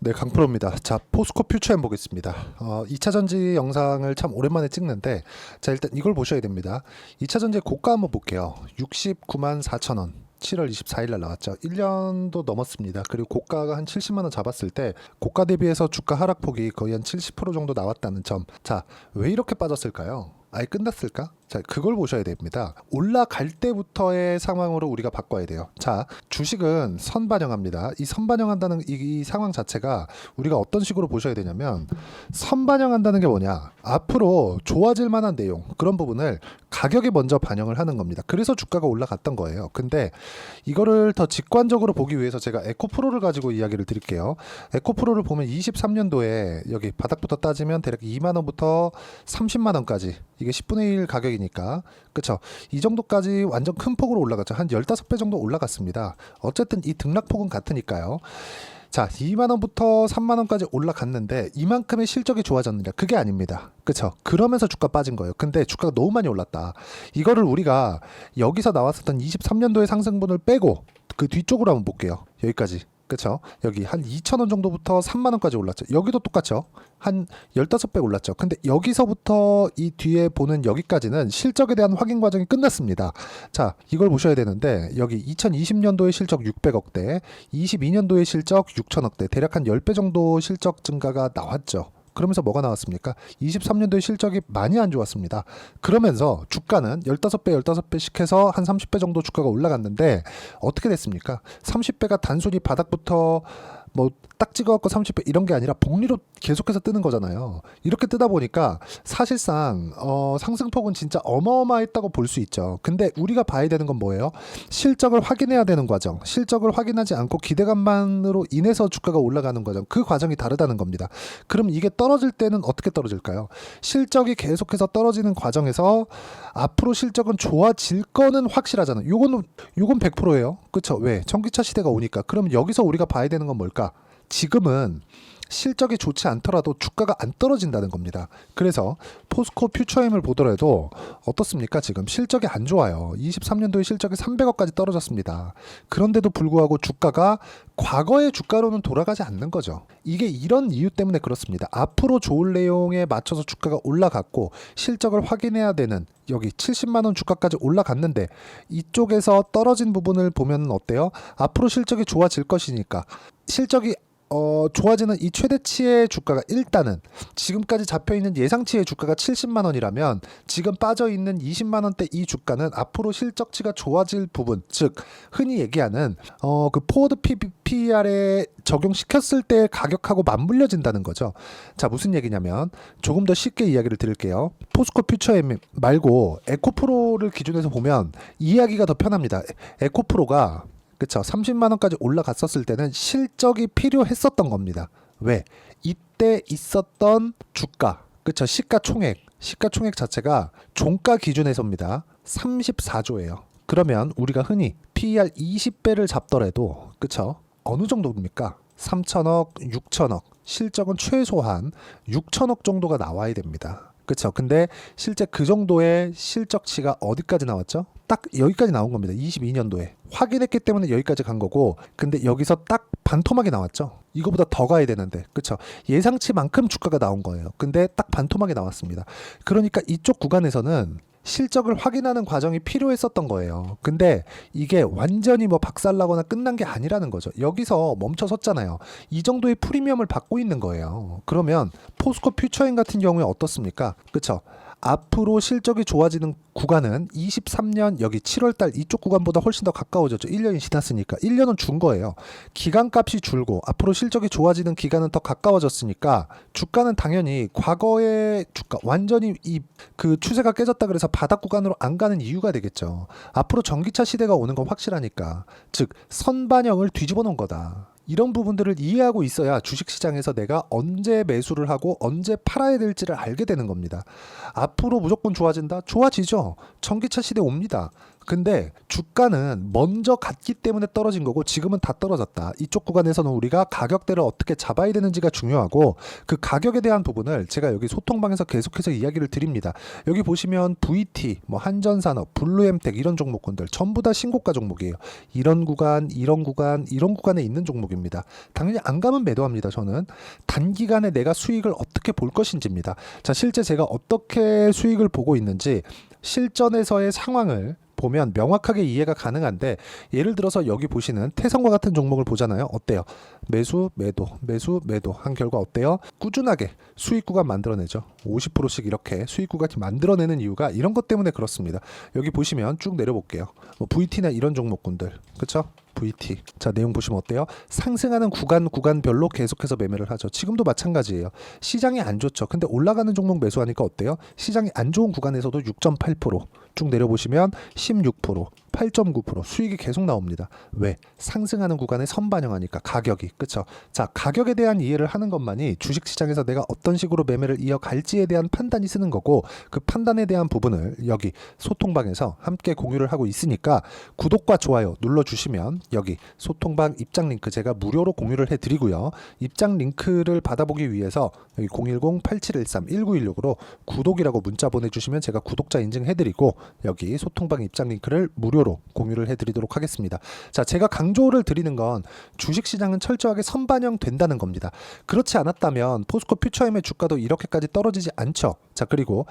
네, 강프로입니다. 자, 포스코 퓨처엠 보겠습니다. 2차 전지 영상을 참 오랜만에 찍는데, 자, 일단 이걸 보셔야 됩니다. 2차 전지 고가 한번 볼게요. 69만 4천 원. 7월 24일 날 나왔죠. 1년도 넘었습니다. 그리고 고가가 한 70만 원 잡았을 때 고가 대비해서 주가 하락폭이 거의 한 70% 정도 나왔다는 점. 자, 왜 이렇게 빠졌을까요? 아예 끝났을까? 자, 그걸 보셔야 됩니다. 올라갈 때부터의 상황으로 우리가 바꿔야 돼요. 자, 주식은 선반영합니다. 이 선반영한다는 이 상황 자체가 우리가 어떤 식으로 보셔야 되냐면, 선반영한다는 게 뭐냐? 앞으로 좋아질 만한 내용, 그런 부분을 가격에 먼저 반영을 하는 겁니다. 그래서 주가가 올라갔던 거예요. 근데 이거를 더 직관적으로 보기 위해서 제가 에코프로를 가지고 이야기를 드릴게요. 에코프로를 보면 23년도에 여기 바닥부터 따지면 대략 2만 원부터 30만 원까지, 이게 10분의 1 가격이니까, 그쵸? 이 정도까지 완전 큰 폭으로 올라갔죠. 한 15배 정도 올라갔습니다. 어쨌든 이 등락폭은 같으니까요. 자, 2만 원부터 3만 원까지 올라갔는데 이만큼의 실적이 좋아졌느냐? 그게 아닙니다. 그쵸? 그러면서 주가 빠진 거예요. 근데 주가가 너무 많이 올랐다. 이거를 우리가 여기서 나왔었던 23년도의 상승분을 빼고 그 뒤쪽으로 한번 볼게요. 여기까지. 그쵸? 여기 한 2,000원 정도부터 3만 원까지 올랐죠. 여기도 똑같죠. 한 15배 올랐죠. 근데 여기서부터 이 뒤에 보는 여기까지는 실적에 대한 확인 과정이 끝났습니다. 자, 이걸 보셔야 되는데, 여기 2020년도의 실적 600억대, 22년도의 실적 6천억대, 대략 한 10배 정도 실적 증가가 나왔죠. 그러면서 뭐가 나왔습니까? 23년도의 실적이 많이 안 좋았습니다. 그러면서 주가는 15배씩 해서 한 30배 정도 주가가 올라갔는데, 어떻게 됐습니까? 30배가 단순히 바닥부터 뭐 딱 찍어갖고 30배 이런 게 아니라 복리로 계속해서 뜨는 거잖아요. 이렇게 뜨다 보니까 사실상 상승폭은 진짜 어마어마했다고 볼 수 있죠. 근데 우리가 봐야 되는 건 뭐예요? 실적을 확인해야 되는 과정. 실적을 확인하지 않고 기대감만으로 인해서 주가가 올라가는 과정. 그 과정이 다르다는 겁니다. 그럼 이게 떨어질 때는 어떻게 떨어질까요? 실적이 계속해서 떨어지는 과정에서 앞으로 실적은 좋아질 거는 확실하잖아요. 요건 100%예요. 그쵸? 왜? 전기차 시대가 오니까. 그럼 여기서 우리가 봐야 되는 건 뭘까? 지금은 실적이 좋지 않더라도 주가가 안 떨어진다는 겁니다. 그래서 포스코 퓨처엠을 보더라도 어떻습니까? 지금 실적이 안 좋아요. 23년도에 실적이 300억까지 떨어졌습니다. 그런데도 불구하고 주가가 과거의 주가로는 돌아가지 않는 거죠. 이게 이런 이유 때문에 그렇습니다. 앞으로 좋을 내용에 맞춰서 주가가 올라갔고 실적을 확인해야 되는, 여기 70만 원 주가까지 올라갔는데 이쪽에서 떨어진 부분을 보면 어때요? 앞으로 실적이 좋아질 것이니까 실적이 좋아지는 이 최대치의 주가가, 일단은 지금까지 잡혀있는 예상치의 주가가 70만 원이라면 지금 빠져있는 20만 원대 이 주가는 앞으로 실적치가 좋아질 부분, 즉 흔히 얘기하는 그 포워드 PER에 적용시켰을 때 가격하고 맞물려진다는 거죠. 자, 무슨 얘기냐면 조금 더 쉽게 이야기를 드릴게요. 포스코 퓨처엠 말고 에코프로를 기준에서 보면 이해하기가 더 편합니다. 에코프로가, 그쵸, 30만 원까지 올라갔었을 때는 실적이 필요했었던 겁니다. 왜? 이때 있었던 주가, 그쵸, 시가총액 자체가 종가 기준에서입니다. 34조예요. 그러면 우리가 흔히 PER 20배를 잡더라도, 그쵸, 어느 정도입니까? 3천억, 6천억, 실적은 최소한 6천억 정도가 나와야 됩니다. 그쵸? 근데 실제 그 정도의 실적치가 어디까지 나왔죠? 딱 여기까지 나온 겁니다. 22년도에 확인했기 때문에 여기까지 간 거고, 근데 여기서 딱 반토막이 나왔죠. 이거보다 더 가야 되는데, 그쵸? 예상치만큼 주가가 나온 거예요. 근데 딱 반토막이 나왔습니다. 그러니까 이쪽 구간에서는 실적을 확인하는 과정이 필요했었던 거예요. 근데 이게 완전히 뭐 박살나거나 끝난 게 아니라는 거죠. 여기서 멈춰섰잖아요. 이 정도의 프리미엄을 받고 있는 거예요. 그러면 포스코 퓨처엠 같은 경우에 어떻습니까? 그쵸? 앞으로 실적이 좋아지는 구간은 23년 여기 7월달 이쪽 구간보다 훨씬 더 가까워졌죠. 1년이 지났으니까. 1년은 준 거예요. 기간값이 줄고 앞으로 실적이 좋아지는 기간은 더 가까워졌으니까 주가는 당연히 과거의 주가, 완전히 이 그 추세가 깨졌다 그래서 바닥 구간으로 안 가는 이유가 되겠죠. 앞으로 전기차 시대가 오는 건 확실하니까. 즉 선반영을 뒤집어 놓은 거다. 이런 부분들을 이해하고 있어야 주식시장에서 내가 언제 매수를 하고 언제 팔아야 될지를 알게 되는 겁니다. 앞으로 무조건 좋아진다? 좋아지죠. 전기차 시대 옵니다. 근데 주가는 먼저 갔기 때문에 떨어진 거고 지금은 다 떨어졌다. 이쪽 구간에서는 우리가 가격대를 어떻게 잡아야 되는지가 중요하고 그 가격에 대한 부분을 제가 여기 소통방에서 계속해서 이야기를 드립니다. 여기 보시면 VT, 뭐 한전산업, 블루엠텍 이런 종목군들 전부 다 신고가 종목이에요. 이런 구간, 이런 구간, 이런 구간에 있는 종목입니다. 당연히 안 가면 매도합니다. 저는 단기간에 내가 수익을 어떻게 볼 것인지입니다. 자, 실제 제가 어떻게 수익을 보고 있는지 실전에서의 상황을 보면 명확하게 이해가 가능한데 예를 들어서 여기 보시는 태성과 같은 종목을 보잖아요. 어때요? 매수, 매도, 매수, 매도 한 결과 어때요? 꾸준하게 수익 구간 만들어내죠. 50%씩 이렇게 수익 구간 만들어내는 이유가 이런 것 때문에 그렇습니다. 여기 보시면 쭉 내려볼게요. 뭐 VT나 이런 종목군들, 그쵸? VT. 자, 내용 보시면 어때요? 상승하는 구간별로 계속해서 매매를 하죠. 지금도 마찬가지예요. 시장이 안 좋죠. 근데 올라가는 종목 매수하니까 어때요? 시장이 안 좋은 구간에서도 6.8%. 쭉 내려보시면 16%, 8.9% 수익이 계속 나옵니다. 왜? 상승하는 구간에 선반영하니까 가격이. 그쵸? 자, 가격에 대한 이해를 하는 것만이 주식시장에서 내가 어떤 식으로 매매를 이어갈지에 대한 판단이 쓰는 거고 그 판단에 대한 부분을 여기 소통방에서 함께 공유를 하고 있으니까 구독과 좋아요 눌러주시면 여기 소통방 입장 링크 제가 무료로 공유를 해드리고요. 입장 링크를 받아보기 위해서 여기 010-8713-1916으로 구독이라고 문자 보내주시면 제가 구독자 인증해드리고 여기 소통방 입장 링크를 무료로 공유를 해드리도록 하겠습니다. 자, 제가 강조를 드리는 건 주식시장은 철저하게 선반영 된다는 겁니다. 그렇지 않았다면 포스코 퓨처엠의 주가도 이렇게까지 떨어지지 않죠. 자, 그리고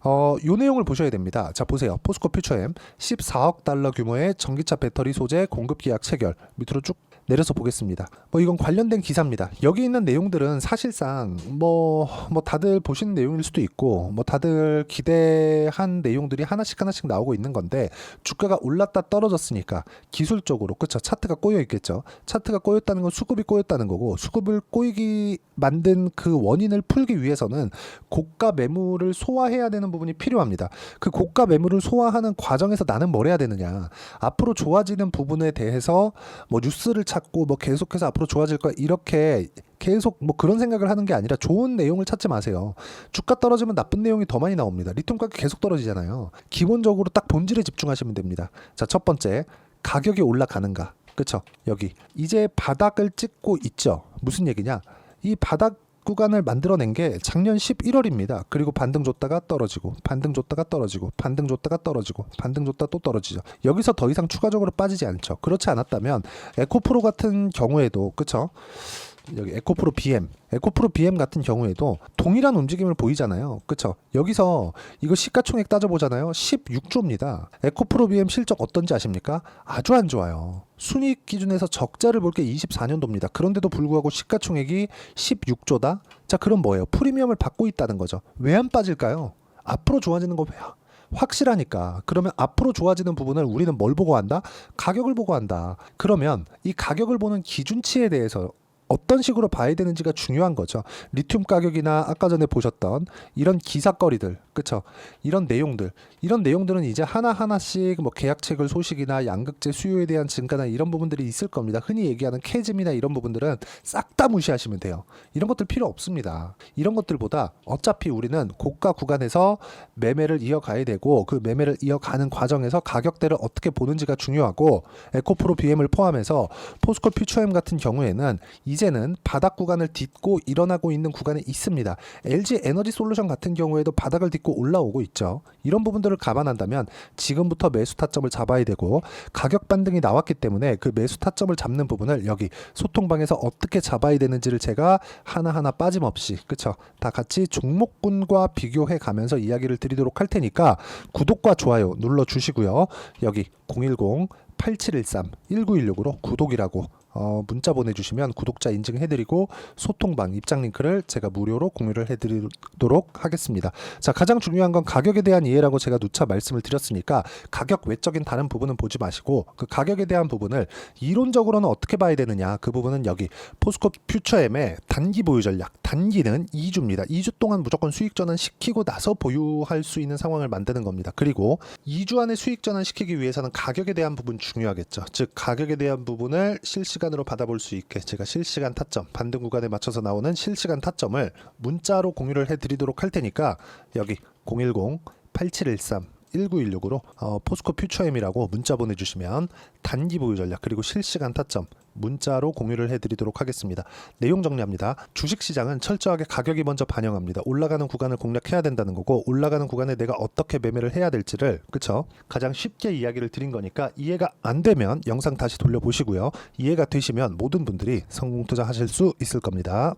요 내용을 보셔야 됩니다. 자, 보세요. 포스코 퓨처엠 14억 달러 규모의 전기차 배터리 소재 공급 계약 체결. 밑으로 쭉 내려서 보겠습니다. 뭐 이건 관련된 기사입니다. 여기 있는 내용들은 사실상 뭐 다들 보시는 내용일 수도 있고 뭐 다들 기대한 내용들이 하나씩 나오고 있는 건데 주가가 올랐다 떨어졌으니까 기술적으로 그쵸 차트가 꼬여 있겠죠. 차트가 꼬였다는 건 수급이 꼬였다는 거고 수급을 꼬이기 만든 그 원인을 풀기 위해서는 고가 매물을 소화해야 되는 부분이 필요합니다. 그 고가 매물을 소화하는 과정에서 나는 뭘 해야 되느냐. 앞으로 좋아지는 부분에 대해서 뭐 뉴스를 찾고 뭐 계속해서 앞으로 좋아질 거야 이렇게 계속 뭐 그런 생각을 하는 게 아니라 좋은 내용을 찾지 마세요. 주가 떨어지면 나쁜 내용이 더 많이 나옵니다. 리튬 가격 계속 떨어지잖아요. 기본적으로 딱 본질에 집중하시면 됩니다. 자, 첫 번째 가격이 올라가는가. 그쵸? 여기 이제 바닥을 찍고 있죠. 무슨 얘기냐? 이 바닥 구간을 만들어낸 게 작년 11월입니다. 그리고 반등 줬다가 떨어지고 반등 줬다가 떨어지고 반등 줬다가 떨어지고 반등 줬다 또 떨어지죠. 여기서 더 이상 추가적으로 빠지지 않죠. 그렇지 않았다면 에코프로 같은 경우에도 그쵸? 여기 에코프로 BM 같은 경우에도 동일한 움직임을 보이잖아요. 그쵸? 여기서 이거 시가총액 따져보잖아요. 16조입니다. 에코프로 BM 실적 어떤지 아십니까? 아주 안 좋아요. 순이익 기준에서 적자를 볼 게 24년도입니다. 그런데도 불구하고 시가총액이 16조다? 자, 그럼 뭐예요? 프리미엄을 받고 있다는 거죠. 왜 안 빠질까요? 앞으로 좋아지는 거 확실하니까. 그러면 앞으로 좋아지는 부분을 우리는 뭘 보고 한다? 가격을 보고 한다. 그러면 이 가격을 보는 기준치에 대해서 어떤 식으로 봐야 되는지가 중요한 거죠. 리튬 가격이나 아까 전에 보셨던 이런 기사거리들, 그쵸? 이런 내용들은 이제 하나하나씩 뭐 계약체결 소식이나 양극재 수요에 대한 증가나 이런 부분들이 있을 겁니다. 흔히 얘기하는 캐즘이나 이런 부분들은 싹 다 무시하시면 돼요. 이런 것들 필요 없습니다. 이런 것들보다 어차피 우리는 고가 구간에서 매매를 이어가야 되고 그 매매를 이어가는 과정에서 가격대를 어떻게 보는지가 중요하고 에코프로 BM을 포함해서 포스코 퓨처엠 같은 경우에는 이제는 바닥 구간을 딛고 일어나고 있는 구간에 있습니다. LG 에너지 솔루션 같은 경우에도 바닥을 딛고 올라오고 있죠. 이런 부분들을 감안한다면 지금부터 매수 타점을 잡아야 되고 가격 반등이 나왔기 때문에 그 매수 타점을 잡는 부분을 여기 소통방에서 어떻게 잡아야 되는지를 제가 하나하나 빠짐없이 그쵸? 다 같이 종목군과 비교해 가면서 이야기를 드리도록 할 테니까 구독과 좋아요 눌러주시고요. 여기 010-8713-1916으로 구독이라고 문자 보내주시면 구독자 인증해드리고 소통방 입장 링크를 제가 무료로 공유를 해드리도록 하겠습니다. 자, 가장 중요한 건 가격에 대한 이해라고 제가 누차 말씀을 드렸으니까 가격 외적인 다른 부분은 보지 마시고 그 가격에 대한 부분을 이론적으로는 어떻게 봐야 되느냐 그 부분은 여기 포스코 퓨처엠의 단기 보유 전략 단기는 2주입니다. 2주 동안 무조건 수익 전환 시키고 나서 보유할 수 있는 상황을 만드는 겁니다. 그리고 2주 안에 수익 전환 시키기 위해서는 가격에 대한 부분 중요하겠죠. 즉 가격에 대한 부분을 실시간으로 받아볼 수 있게 제가 실시간 타점 반등 구간에 맞춰서 나오는 실시간 타점을 문자로 공유를 해드리도록 할 테니까 여기 010-8713 1916으로 포스코 퓨처엠이라고 문자 보내주시면 단기 보유 전략 그리고 실시간 타점 문자로 공유를 해드리도록 하겠습니다. 내용 정리합니다. 주식시장은 철저하게 가격이 먼저 반영합니다. 올라가는 구간을 공략해야 된다는 거고 올라가는 구간에 내가 어떻게 매매를 해야 될지를 그쵸? 가장 쉽게 이야기를 드린 거니까 이해가 안 되면 영상 다시 돌려보시고요. 이해가 되시면 모든 분들이 성공 투자하실 수 있을 겁니다.